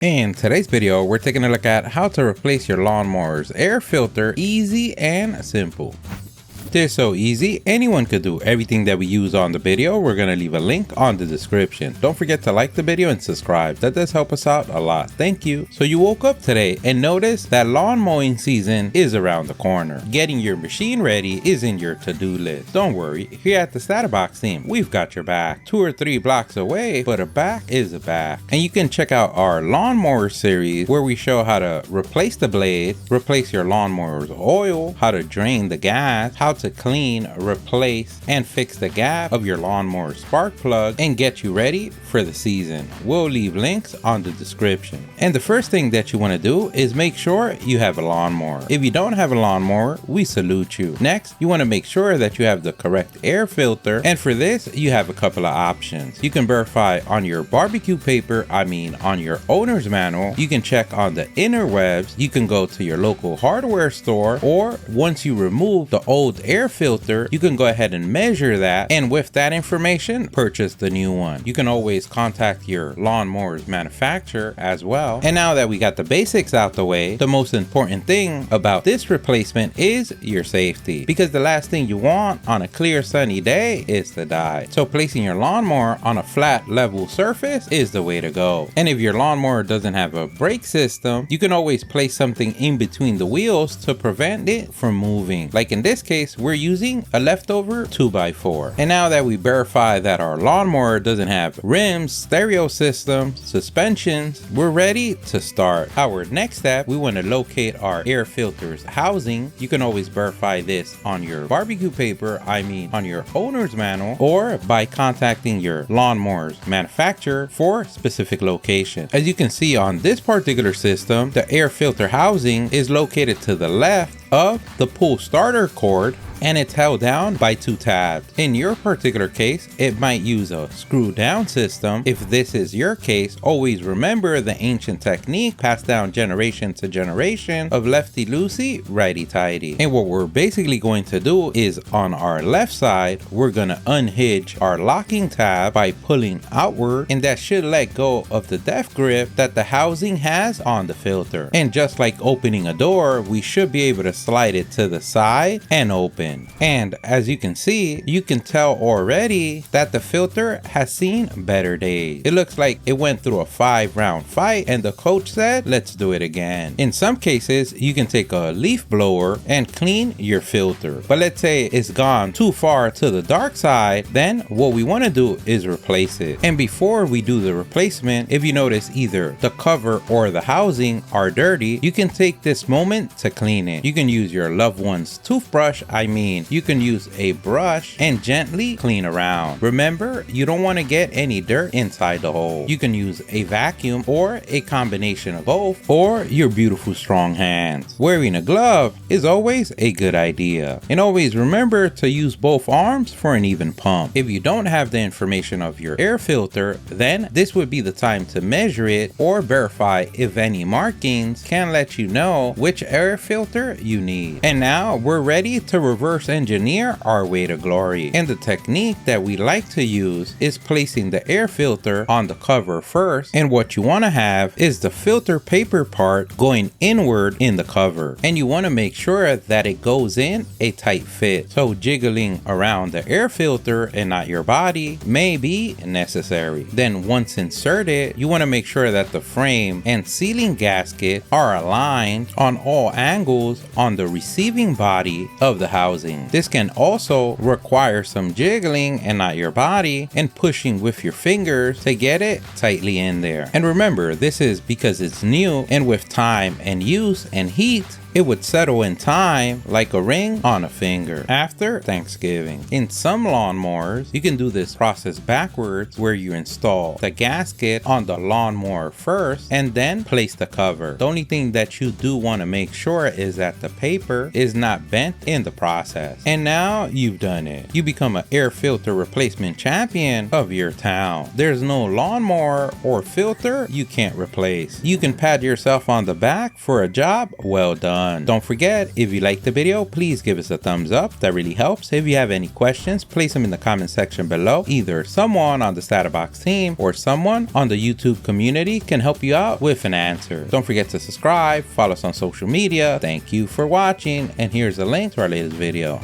In today's video, we're taking a look at how to replace your lawnmower's air filter easy and simple. They're so easy, anyone could do everything that we use on the video. We're going to leave a link on the description. Don't forget to like the video and subscribe. That does help us out a lot. Thank you. So you woke up today and noticed that lawn mowing season is around the corner. Getting your machine ready is in your to-do list. Don't worry, here at the StatUpBox team, we've got your back. 2 or 3 blocks away, but a back is a back. And you can check out our lawnmower series where we show how to replace the blade, replace your lawnmower's oil, how to drain the gas, how to clean, replace, and fix the gap of your lawnmower spark plug and get you ready for the season. We'll leave links on the description. And the first thing that you want to do is make sure you have a lawnmower. If you don't have a lawnmower, we salute you. Next, you want to make sure that you have the correct air filter, and for this you have a couple of options. You can verify on your barbecue paper, on your owner's manual. You can check on the interwebs. You can go to your local hardware store, or once you remove the old air filter, you can go ahead and measure that, and with that information purchase the new one. You can always contact your lawnmower's manufacturer as well. And now that we got the basics out the way, the most important thing about this replacement is your safety, because the last thing you want on a clear sunny day is to die. So placing your lawnmower on a flat level surface is the way to go. And if your lawnmower doesn't have a brake system, you can always place something in between the wheels to prevent it from moving. Like in this case, we're using a leftover 2x4. And now that we verify that our lawnmower doesn't have rims, stereo system, suspensions, we're ready to start. Our next step, we want to locate our air filter's housing. You can always verify this on your barbecue paper, on your owner's manual, or by contacting your lawnmower's manufacturer for specific location. As you can see on this particular system, the air filter housing is located to the left of the pull starter cord, and it's held down by 2 tabs. In your particular case, it might use a screw down system. If this is your case, always remember the ancient technique passed down generation to generation of lefty loosey, righty tighty. And what we're basically going to do is on our left side, we're gonna unhinge our locking tab by pulling outward, and that should let go of the death grip that the housing has on the filter. And just like opening a door, we should be able to slide it to the side and open. And as you can see, you can tell already that the filter has seen better days. It looks like it went through a 5-round fight and the coach said, let's do it again. In some cases, you can take a leaf blower and clean your filter. But let's say it's gone too far to the dark side, then what we want to do is replace it. And before we do the replacement, if you notice either the cover or the housing are dirty, you can take this moment to clean it. You can use your loved one's toothbrush, you can use a brush and gently clean around. Remember, you don't want to get any dirt inside the hole. You can use a vacuum or a combination of both, or your beautiful strong hands. Wearing a glove is always a good idea. And always remember to use both arms for an even pump. If you don't have the information of your air filter, then this would be the time to measure it or verify if any markings can let you know which air filter you need. And now we're ready to reverse engineer our way to glory. And the technique that we like to use is placing the air filter on the cover first, and what you want to have is the filter paper part going inward in the cover, and you want to make sure that it goes in a tight fit. So jiggling around the air filter and not your body may be necessary. Then once inserted, you want to make sure that the frame and sealing gasket are aligned on all angles on the receiving body of the housing. This can also require some jiggling and not your body, and pushing with your fingers to get it tightly in there. And remember, this is because it's new, and with time and use and heat, it would settle in time like a ring on a finger after Thanksgiving. In some lawnmowers, you can do this process backwards, where you install the gasket on the lawnmower first and then place the cover. The only thing that you do want to make sure is that the paper is not bent in the process. And now you've done it. You become an air filter replacement champion of your town. There's no lawnmower or filter you can't replace. You can pat yourself on the back for a job well done. done. Don't forget, if you liked the video, please give us a thumbs up. That really helps. If you have any questions, place them in the comment section below. Either someone on the StatUpBox team or someone on the YouTube community can help you out with an answer. Don't forget to subscribe, follow us on social media. Thank you for watching, and here's a link to our latest video.